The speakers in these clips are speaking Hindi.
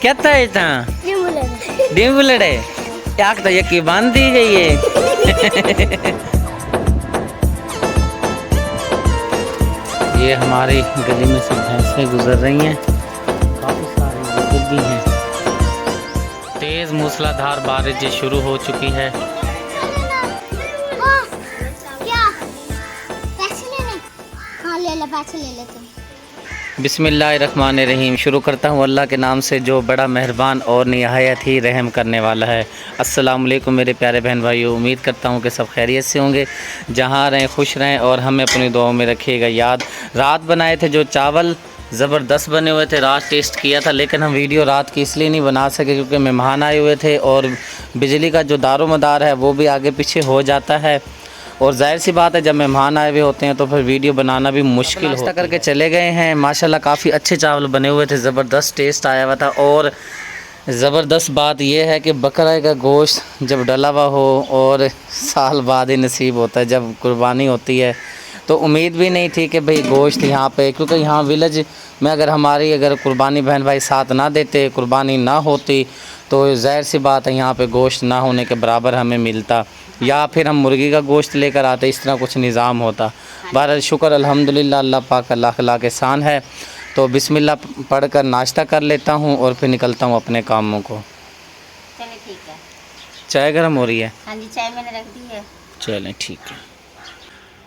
कहता है इतना डिम्बुलड़े याक तो यकी बांध दी गई है। ये हमारी गली में से भैंसें गुजर रही हैं, काफ़ी सारे बुजुर्ग भी हैं। तेज़ मूसलाधार बारिश शुरू हो चुकी है। पैसे ले लेते। बिस्मिल्लाहिर्रहमानिर्रहीम। शुरू करता हूँ अल्लाह के नाम से जो बड़ा मेहरबान और निहायत ही रहम करने वाला है। अस्सलाम वालेकुम मेरे प्यारे बहन भाइयों, उम्मीद करता हूँ कि सब खैरियत से होंगे, जहाँ रहें खुश रहें और हमें अपनी दुआओं में रखिएगा याद। रात बनाए थे जो चावल ज़बरदस्त बने हुए थे, रात टेस्ट किया था, लेकिन हम वीडियो रात की इसलिए नहीं बना सके क्योंकि मेहमान आए हुए थे और बिजली का जो दारोमदार है वो भी आगे पीछे हो जाता है। और जाहिर सी बात है जब मेहमान आए हुए होते हैं तो फिर वीडियो बनाना भी मुश्किल होता है। करके चले गए हैं, माशाल्लाह काफ़ी अच्छे चावल बने हुए थे, ज़बरदस्त टेस्ट आया हुआ था। और ज़बरदस्त बात यह है कि बकरा का गोश्त जब डला हुआ हो और साल बाद ही नसीब होता है जब कुर्बानी होती है, तो उम्मीद भी नहीं थी कि भाई गोश्त यहाँ पे, क्योंकि यहाँ विलेज में अगर कुर्बानी बहन भाई साथ ना देते, कुर्बानी ना होती, तो ज़ाहिर सी बात है यहाँ पे गोश्त ना होने के बराबर हमें मिलता, या फिर हम मुर्गी का गोश्त लेकर आते, इस तरह कुछ निज़ाम होता। बहरहाल शुक्र अल्हम्दुलिल्लाह, अल्लाह पाक लाख लाख एहसान है। तो बिस्मिल्लाह पढ़कर नाश्ता कर लेता हूँ और फिर निकलता हूँ अपने कामों को। चलिए ठीक है। चाय गर्म हो रही है? हाँ जी, चाय मैंने रख दी है। चलें ठीक है।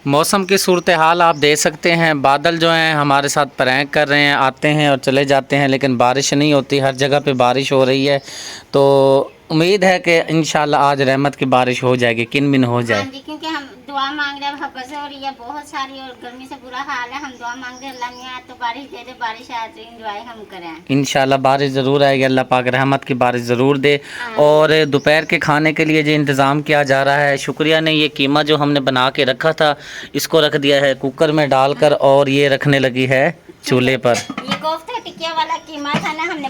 मौसम की सूरत हाल आप देख सकते हैं, बादल जो हैं हमारे साथ प्रैंक कर रहे हैं, आते हैं और चले जाते हैं, लेकिन बारिश नहीं होती। हर जगह पे बारिश हो रही है, तो उम्मीद है कि इंशाल्लाह आज रहमत की बारिश हो जाएगी, किन बिन हो जाए। हाँ जी, क्योंकि हम दुआ मांग रहे हैं, हपस हो रही है बहुत सारी और गर्मी से बुरा हाल है। हम दुआ मांग रहे हैं अल्लाह मियां तो बारिश दे दे, बारिश आए तो एंजॉय हम करें। इंशाल्लाह बारिश ज़रूर आएगी, अल्लाह पाक रहमत की बारिश ज़रूर दे। और दोपहर के खाने के लिए जो इंतज़ाम किया जा रहा है, शुक्रिया ने ये कीमा जो हमने बना के रखा था इसको रख दिया है कुकर में डालकर, और ये रखने लगी है चूल्हे पर। ये कोफ्ता टिकिया वाला कीमा था ना, हमने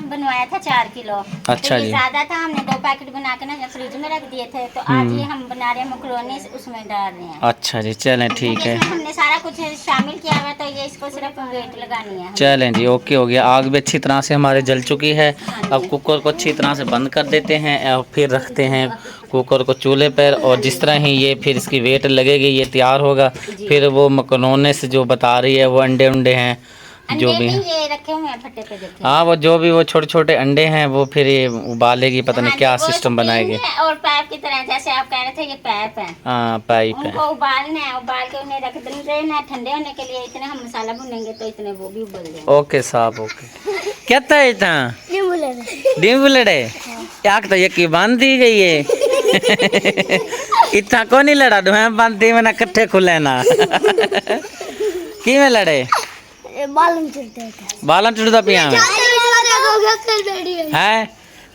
बनवाया था 4 किलो। अच्छा जी। ज्यादा था, हमने 2 पैकेट बना के ना फ्रिज में रख दिए थे, तो आज ये हम बना रहे हैं मकरोनी, उसमें डाल रहे हैं। अच्छा जी, चलें ठीक है। हमने सारा कुछ शामिल किया हुआ, तो ये इसको सिर्फ वेट लगानी है। चलें जी, ओके हो गया। आग भी अच्छी तरह से हमारे जल चुकी है। अब कुकर को अच्छी तरह से बंद कर देते हैं और फिर रखते हैं कुकर को चूल्हे पर, और जिस तरह ही ये फिर इसकी वेट लगेगी, ये तैयार होगा। फिर वो मकरोने से जो बता रही है वो अंडे हैं जो भी हैं, ये रखे हुए हैं फटे पे, देखिए। हाँ वो जो भी वो छोटे छोटे अंडे हैं वो फिर ये उबालेगी, पता नहीं क्या सिस्टम बनाएगी। और पाइप की तरह, जैसे आप कह रहे थे ये पाइप है। हाँ पाइप है। उनको उबालना है, उबाल के उन्हें रख देना ठंडे होने के लिए। इतने हम मसाला भुनेंगे तो इतने वो भी उबल जाएंगे। ओके साहब, ओके। कहता है इतना डिम्बुलड़े याक तो यकी बांध दी गई है। इतना को नहीं लड़ा दो बांध दी मैंने कट्ठे खुले ना। कि में लड़े बालन टूटता पिया है,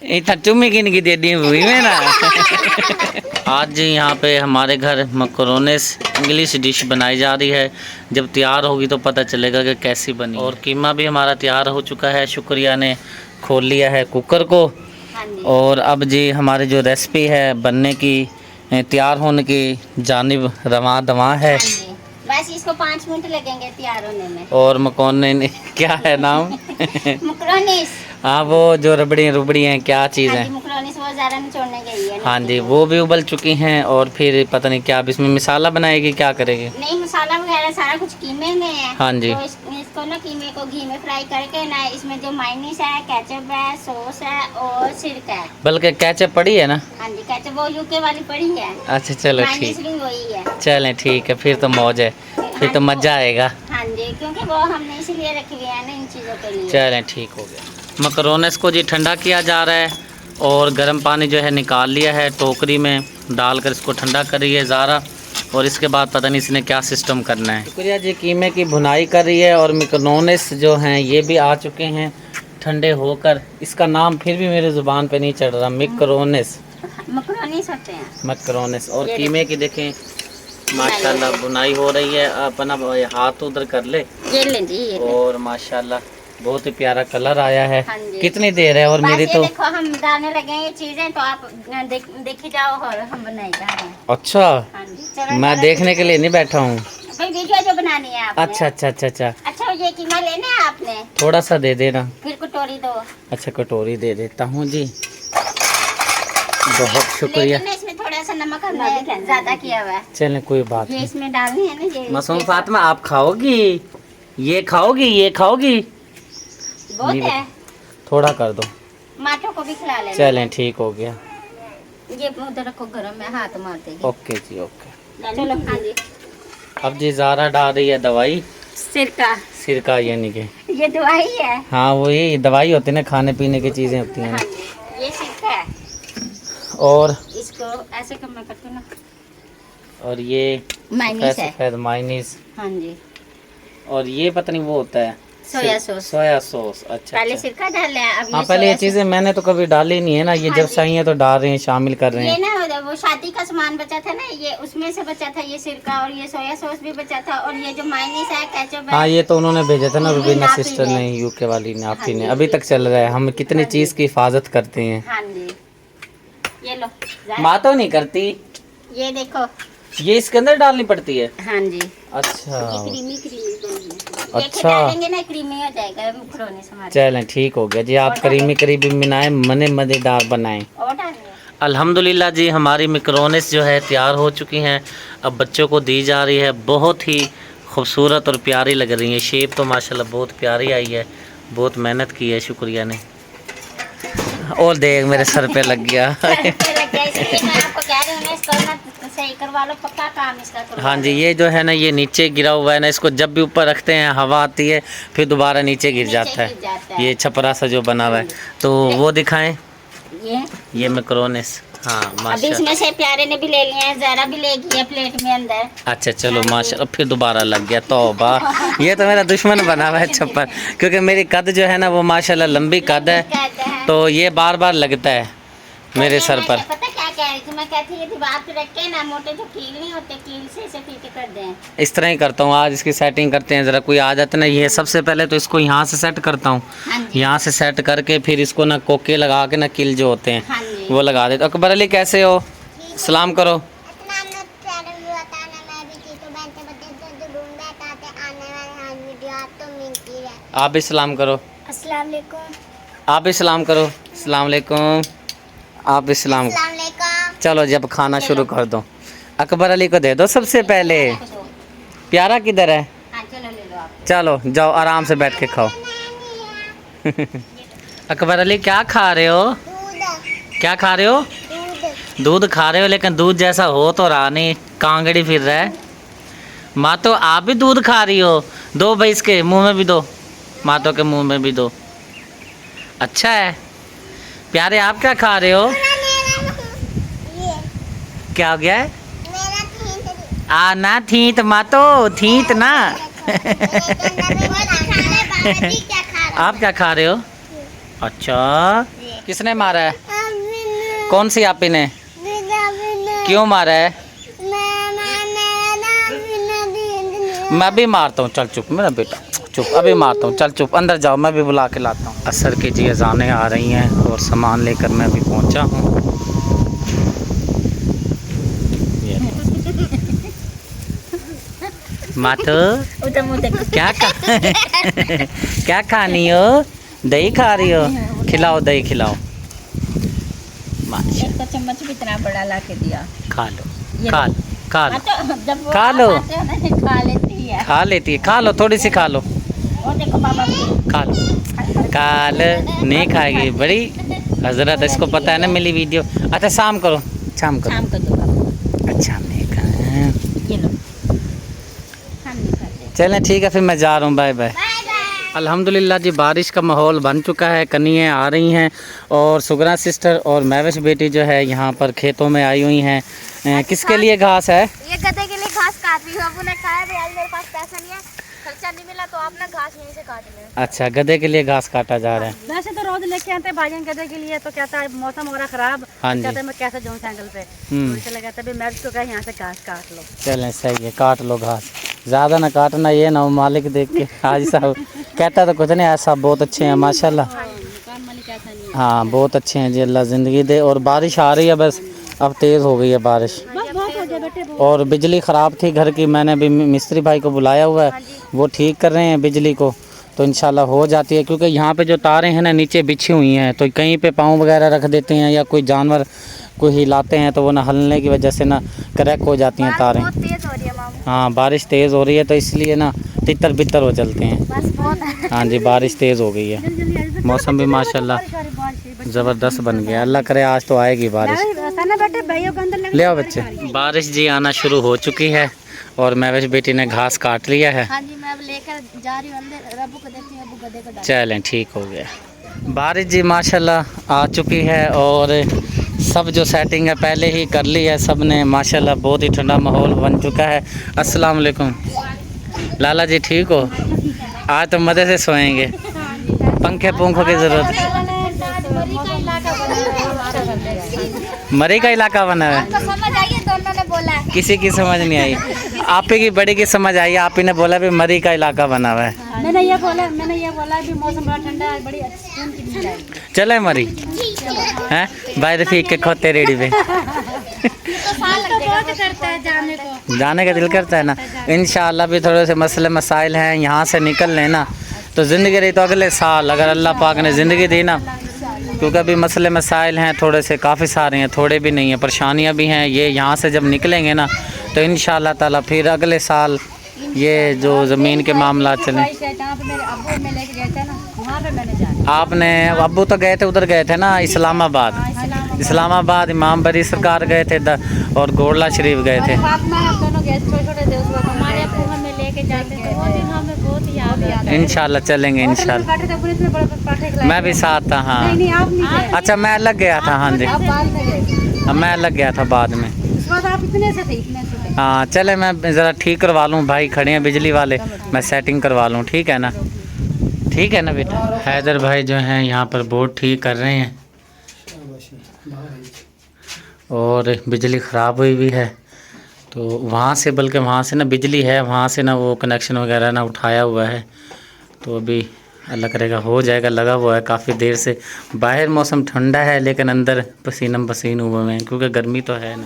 इतना चुम्मी गिन की दे हुई में ना। आज यहाँ पे हमारे घर मकरोनेस इंग्लिश डिश बनाई जा रही है, जब तैयार होगी तो पता चलेगा कि कैसी बनी। और कीमा भी हमारा तैयार हो चुका है, शुक्रिया ने खोल लिया है कुकर को। और अब जी हमारी जो रेसिपी है बनने की, तैयार होने की जानिब रवां दवां है। बस इसको 5 मिनट लगेंगे तैयार होने में। और मकरोने क्या है नाम? मकरोनीस। हाँ वो जो रबड़ी हैं क्या चीज़ है? मकरोनीस वो ज़्यादा निचोड़ने गई है। हाँ जी, वो भी उबल चुकी हैं। और फिर पता नहीं क्या अब इसमें मसाला बनाएगी, क्या करेगी? नहीं, मसाला वगैरह सारा कुछ कीमे में है। हाँ जी। तो इसको ना कीमे को घी में फ्राई करके ना, इसमें जो मायोनीज है, केचप है, सॉस है और सिरका है। बल्कि केचप पड़ी है ना? हाँ जी, केचप वो यूके वाली पड़ी है। अच्छा चलो ठीक, वही है। चलें ठीक है, फिर तो मौज है, फिर तो मज़ा आएगा। हाँ जी, क्योंकि वो हमने इसीलिए रखी हुई है ना इन चीज़ों के लिए। चलें ठीक हो गया। मकरोनेस को जी ठंडा किया जा रहा है और गर्म पानी जो है निकाल लिया है, टोकरी में डालकर इसको ठंडा कर रही है ज़ारा। और इसके बाद पता नहीं इसने क्या सिस्टम करना है। शुक्रिया जी कीमे की भुनाई कर रही है। और मकरोनेस जो हैं ये भी आ चुके हैं ठंडे होकर। इसका नाम फिर भी मेरे ज़ुबान पे नहीं चढ़ रहा, मकरोनेस होते हैं मकरोनेस। और कीमे की देखें माशाल्लाह बुनाई हो रही है। अपना हाथ उधर कर ले, ये ले जी, ये ले। और माशाल्लाह बहुत ही प्यारा कलर आया है। हाँ कितनी देर है? और मेरी तो देखो हम डालने लगे हैं ये चीजें, तो आप देखी जाओ और हम बनाई जा रहे हैं। अच्छा, हाँ जी, मैं देखने के लिए नहीं बैठा हूँ भाई, वीडियो जो बनानी है आपने। अच्छा अच्छा अच्छा अच्छा अच्छा ये कीमा लेना है आपने? थोड़ा सा दे देना। फिर कटोरी दो। अच्छा कटोरी दे देता हूँ जी, बहुत शुक्रिया। लेकिन इसमें थोड़ा सा नमक हमने ज्यादा किया हुआ है। चलें कोई बात ये नहीं। इसमें डालनी है ना ये। मासूम फातिमा आप खाओगी? ये खाओगी? ये खाओगी? बहुत नहीं है, थोड़ा कर दो। माटो को भी खिला लेना। चलें ठीक हो गया। ये उधर रखो गरम में, हाथ मार देगी। ओके जी ओके। चलो हाँ जी। अब जी ज़ारा डाल रही है दवाई, सिरका। सिरका यानी कि ये दवाई है। हाँ वो ये दवाई होती है ना, खाने पीने की चीज़ें होती हैं। हाँ जी, ये सिरका है। और इसको ऐसे कम में करते ना। और ये माइनीस है। सफ़ेद माइनीस। हाँ जी। और ये पता नहीं वो होता है सोया सॉस। Soya sauce. अच्छा पहले अच्छा। सिरका डाल लिया, अब हाँ ये पहले ये सोया चीज़ें मैंने तो कभी डाली नहीं है ना, ये हाँ जब जी। सही है तो डाल रहे हैं, शामिल कर रहे ये हैं। ना वो शादी का सामान बचा था ना, ये उसमें से बचा था, ये सिरका और ये सोया सॉस भी बचा था, और ये जो माइनीस है, केचप है। हाँ ये तो उन्होंने भेजा था ना, ये रुबीना नापी सिस्टर ने। ने, यूके वाली ने, आपी हाँ ने। जी। अभी तक चल रहा है। हम कितनी हाँ जी। चीज़ की हिफाजत करते हैं। हाँ जी, ये लो। माँ तो नहीं करती। ये देखो। ये इसके अंदर डालनी पड़ती है? हाँ जी। अच्छा क्रीमी क्रीमी बनी है। अच्छा। डालेंगे ना क्रीमी हो जाएगा मकरोनी से हमारे। चलें ठीक हो गया जी। आप करीमी करीबी बनाएं, मने मज़ेदार बनाएं। और डालेंगे। अल्हम्दुलिल्लाह जी हमारी मैकरोनीस जो है तैयार हो चुकी हैं। अब बच्चों को दी जा रही है। बहुत ही खूबसूरत और प्यारी लग रही है। शेप तो माशाल्लाह बहुत प्यारी आई है। बहुत मेहनत की है शुक्रिया ने। और देख मेरे सर पे लग गया। इसलिए मैं आपको कह रही हूँ ना, इसको ना सही करवा लो, पक्का काम इसका करवा हाँ जी, लो। ये जो है ना, ये नीचे गिरा हुआ है ना, इसको जब भी ऊपर रखते हैं हवा आती है, फिर दोबारा नीचे गिर जाता गिर जाता है। ये छपरा सा जो बना हुआ है। तो वो दिखाएं, ये मैकरोनीस। हाँ अभी माशाल्लाह। इसमें से प्यारे ने भी ले लिए हैं, ज़रा भी ले गई है प्लेट में अंदर। अच्छा चलो माशाल्लाह, फिर दोबारा लग गया। तौबा, ये तो मेरा दुश्मन बना हुआ है छप्पर, क्योंकि मेरी कद जो है ना वो माशाल्लाह लंबी कद है, कहते हैं। तो ये बार बार लगता है मेरे सर पर। पता क्या कह रही थी मैं? कहती है दीवार पे रख के ना, मोटे जो कील नहीं होते, कील से इसे पीट कर दें। इस तरह ही करता हूँ। आज इसकी सेटिंग करते हैं ज़रा। कोई आ जाता है ना, ये सबसे पहले तो इसको यहाँ से सेट करता हूँ। हाँ जी। यहाँ से सेट करके फिर इसको ना कोके लगा के ना किल जो होते हैं हाँ जी। वो लगा देते। अकबर अली कैसे हो? सलाम करो। आप भी सलाम करो। अस्सलाम वालेकुम। आप भी सलाम करो। अस्सलाम वालेकुम। आप भी सलाम। अस्सलाम वालेकुम। चलो जब खाना शुरू कर दो। अकबर अली को दे दो सबसे पहले। प्यारा किधर है? हाँ चलो ले लो आप। चलो जाओ आराम से बैठ के खाओ। अकबर अली क्या खा रहे हो? क्या खा रहे हो? दूध खा रहे हो, लेकिन दूध जैसा हो तो रहा नहीं, कांगड़ी फिर रहा है। माँ तो आप भी दूध खा रही हो? दो भाई, इसके मुंह में भी दो, मातो के मुंह में भी दो। अच्छा है। प्यारे आप क्या खा रहे हो? क्या हो गया है? ना थीत मातो, थीत ना। आप क्या खा रहे हो? अच्छा, किसने मारा है? कौन सी आपी ने? क्यों मारा है? मैं भी मारता हूँ। चल चुप मेरा बेटा, चुप, अभी मारता हूँ। चल चुप, अंदर जाओ, मैं भी बुला के लाता हूँ। असर की जी अज़ानें आ रही हैं और सामान लेकर मैं भी पहुँचा हूँ। मातो क्या क्या खानी हो? दही खा रही हो? खिलाओ, दही खिलाओ। एक तो चम्मच भी इतना बड़ा ला के दिया। खा लो, खा लो, खा लो, जब वो खा लो। आते हैं ना, खा लेती है। खा लेती है। खा लो, थोड़ी सी खा लो। और देखो पापा भी खा लो। काल नहीं खाएगी बड़ी हजरत, इसको पता है ना मेरी वीडियो। अच्छा शाम करो, शाम करो। शाम को दो पापा। अच्छा नहीं खाए। ये लो, हम नहीं खाते। चलें ठीक है, फिर मैं जा रहा हूँ। Bye bye. अल्हम्दुलिल्लाह जी बारिश का माहौल बन चुका है। कनियाँ आ रही हैं और सुगरा सिस्टर और महविश बेटी जो है यहाँ पर खेतों में आई हुई हैं। किसके लिए घास है? ये गधे के लिए घास काट रही हूँ। अब उन्हें कहा है आज मेरे पास पैसा नहीं है, खर्चा नहीं मिला, तो आप ना घास यहीं से काट लें। अच्छा, गधे के लिए घास काटा जा रहा है। वैसे तो रोज लेके आते भाईजान गधे के लिए, तो कहता है मौसम हो रहा खराब, हाँ जी। कहते मैं कैसे जाऊँ साइकिल पे, हम्म। तो चले गए। मैं तो कहा यहाँ से घास काट लो। चलें सही है, काट लो घास। ज़्यादा ना काटना, ये ना हो मालिक देख के हाजी साहब कहता तो कुछ नहीं, ऐसा बहुत अच्छे हैं माशाल्लाह। दुकान मालिक ऐसा नहीं है। हाँ बहुत अच्छे हैं जी, अल्लाह ज़िंदगी दे। और बारिश आ रही है, बस अब तेज़ हो गई है बारिश। बस बहुत हो गया बेटे, बहुत और बिजली ख़राब थी घर की, मैंने अभी मिस्त्री भाई को बुलाया हुआ है, वो ठीक कर रहे हैं बिजली को, तो इंशाल्लाह हो जाती है। क्योंकि यहाँ पे जो तारें हैं ना नीचे बिछी हुई हैं, तो कहीं पे पाँव वगैरह रख देते हैं या कोई जानवर को हिलाते हैं तो वो ना हिलने की वजह से ना क्रैक हो जाती हैं तारें। बहुत तेज हो रही है मामू। हाँ बारिश तेज़ हो रही है तो इसलिए ना तितर बितर हो चलते हैं। बस बहुत है। हाँ जी बारिश तेज़ हो गई है, मौसम भी माशाल्लाह ज़बरदस्त बन गया। अल्लाह करे आज तो आएगी बारिश। ले आओ बच्चे। बारिश जी आना शुरू हो चुकी है और महविश बेटी ने घास काट लिया है। हाँ जी मैं अब लेकर जा रही हूँ अंदर, अब्बू को देती हूँ, अब्बू गधे को डाल। चलें ठीक हो गया। बारिश जी माशाल्लाह आ चुकी है और सब जो सेटिंग है पहले ही कर ली है सब ने माशाल्लाह, बहुत ही ठंडा माहौल बन चुका है। अस्सलाम वालेकुम लाला जी, ठीक हो? आज तो मज़े से सोएंगे, पंखे पंखों की ज़रूरत। मरी का इलाका बना है, आपको समझ आई है? दोनों ने बोला है। किसी की समझ नहीं आई, आप ही की बड़ी की समझ आई। आप ही ने बोला भी मरी का इलाका बना हुआ है। मैंने ये बोला भी मौसम बड़ा ठंडा है, बड़ी सुकून की नींद आएगी। चले मरी हैं भाई रफीक के खोते रेडी पे। बहुत करता है जाने को, जाने का दिल करता है ना। इंशाअल्लाह भी थोड़े से मसले मसाइल हैं, यहाँ से निकल लेना तो ज़िंदगी रही तो अगले साल अगर अल्लाह पाक ने ज़िंदगी दी ना, क्योंकि अभी मसले मसाइल हैं थोड़े से, काफ़ी सारे हैं, थोड़े भी नहीं हैं, परेशानियाँ भी हैं। ये यहाँ से जब निकलेंगे ना तो इंशाअल्लाह ताला फिर अगले साल ये जो ज़मीन के मामला चलें। जहाँ पे मेरे अब्बू में लेके गए थे ना, वहाँ पे मैंने जाना। आपने अब्बू तो गए थे, उधर गए थे ना इस्लामाबाद। इस्लामाबाद इमाम बरी सरकार गए थे और गोड़ला शरीफ गए थे। फातिमा हम दोनों गए, छोटे थे उस वक्त। हमारे अब्बू हमें लेके जाते थे, वो दिन हमें बहुत याद आता है। इंशाल्लाह चलेंगे इंशाल्लाह। बैठे थे पूरे, इतने बड़े पराठे खिलाए। मैं भी साथ था। हाँ नहीं आप नहीं गए, अच्छा मैं अलग गया था। हाँ जी आप बाद में गए। मैं अलग गया था बाद में। इस बात आप इतने से थे, इतने से थे। हाँ चले मैं ज़रा ठीक करवा लूँ, भाई खड़े हैं बिजली वाले, मैं सेटिंग करवा लूँ, ठीक है ना? ठीक है ना बेटा। हैदर भाई जो हैं यहाँ पर बोर्ड ठीक कर रहे हैं और बिजली ख़राब हुई हुई है तो वहाँ से, बल्कि वहाँ से ना बिजली है, वहाँ से ना वो कनेक्शन वगैरह ना उठाया हुआ है, तो अभी अल्लाह करेगा हो जाएगा। लगा हुआ है काफ़ी देर से। बाहर मौसम ठंडा है लेकिन अंदर पसीना पसीन हुए हैं क्योंकि गर्मी तो है ना।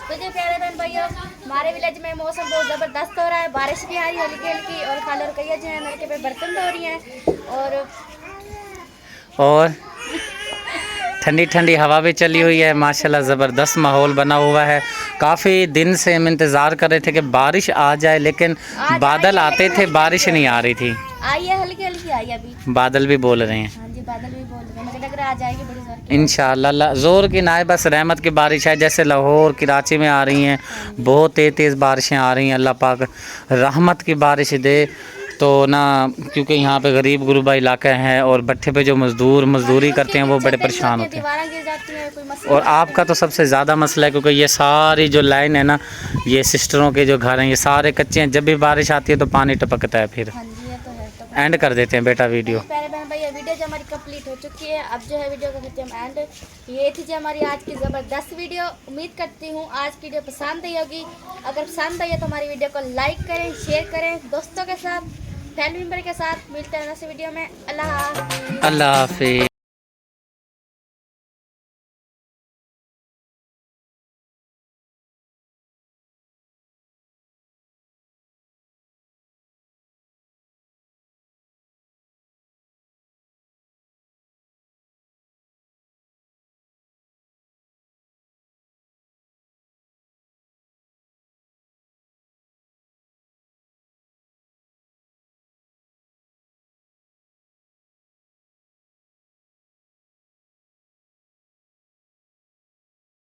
तो जी प्यारे बहन भाइयों, हमारे विलेज में मौसम बहुत ज़बरदस्त हो रहा है, बारिश भी आ रही है हल्की हल्की, और खाला और कैया जो है नलके पे बर्तन धो रही हैं और ठंडी ठंडी हवा भी चली हुई है माशाल्लाह, ज़बरदस्त माहौल बना हुआ है। काफ़ी दिन से हम इंतज़ार कर रहे थे कि बारिश आ जाए, लेकिन बादल आते थे, बारिश नहीं आ रही थी। आई है, हल्की हल्की आई है अभी। बादल भी बोल रहे हैं। हाँ जी बादल भी बोल रहे हैं, मुझे लग रहा है आ जाएगी बड़ी जोर की। इंशाअल्लाह ज़ोर की ना है, बस रहमत की बारिश है, जैसे लाहौर कराची में आ रही हैं, बहुत तेज़ तेज़ बारिशें आ रही हैं। अल्लाह पाक रहमत की बारिश दे तो ना, क्योंकि यहाँ पे गरीब गुरबा इलाका है और भट्ठे पे जो मजदूरी करते हैं वो बड़े परेशान होते हैं। दीवारें गिर जाती हैं, कोई मसला और आपका तो सबसे ज़्यादा मसला है क्योंकि ये सारी जो लाइन है ना, ये सिस्टरों के जो घर हैं ये सारे कच्चे हैं, जब भी बारिश आती है तो पानी टपकता है, फिर हाँ जी ये तो है। तो एंड कर देते हैं बेटा वीडियो। प्यारे बहन भाई, वीडियो जो हमारी कंप्लीट हो चुकी है, अब जो है वीडियो का करते हैं एंड। ये थी जो हमारी आज की ज़बरदस्त वीडियो। उम्मीद करती हूँ आज की वीडियो पसंद आई होगी। अगर पसंद आई है तो हमारी वीडियो को लाइक करें, शेयर करें दोस्तों के साथ, फैमिली मेम्बर के साथ। मिलते हैं नेक्स्ट वीडियो में। अल्लाह हाफ़िज़। अल्लाह हाफिज़।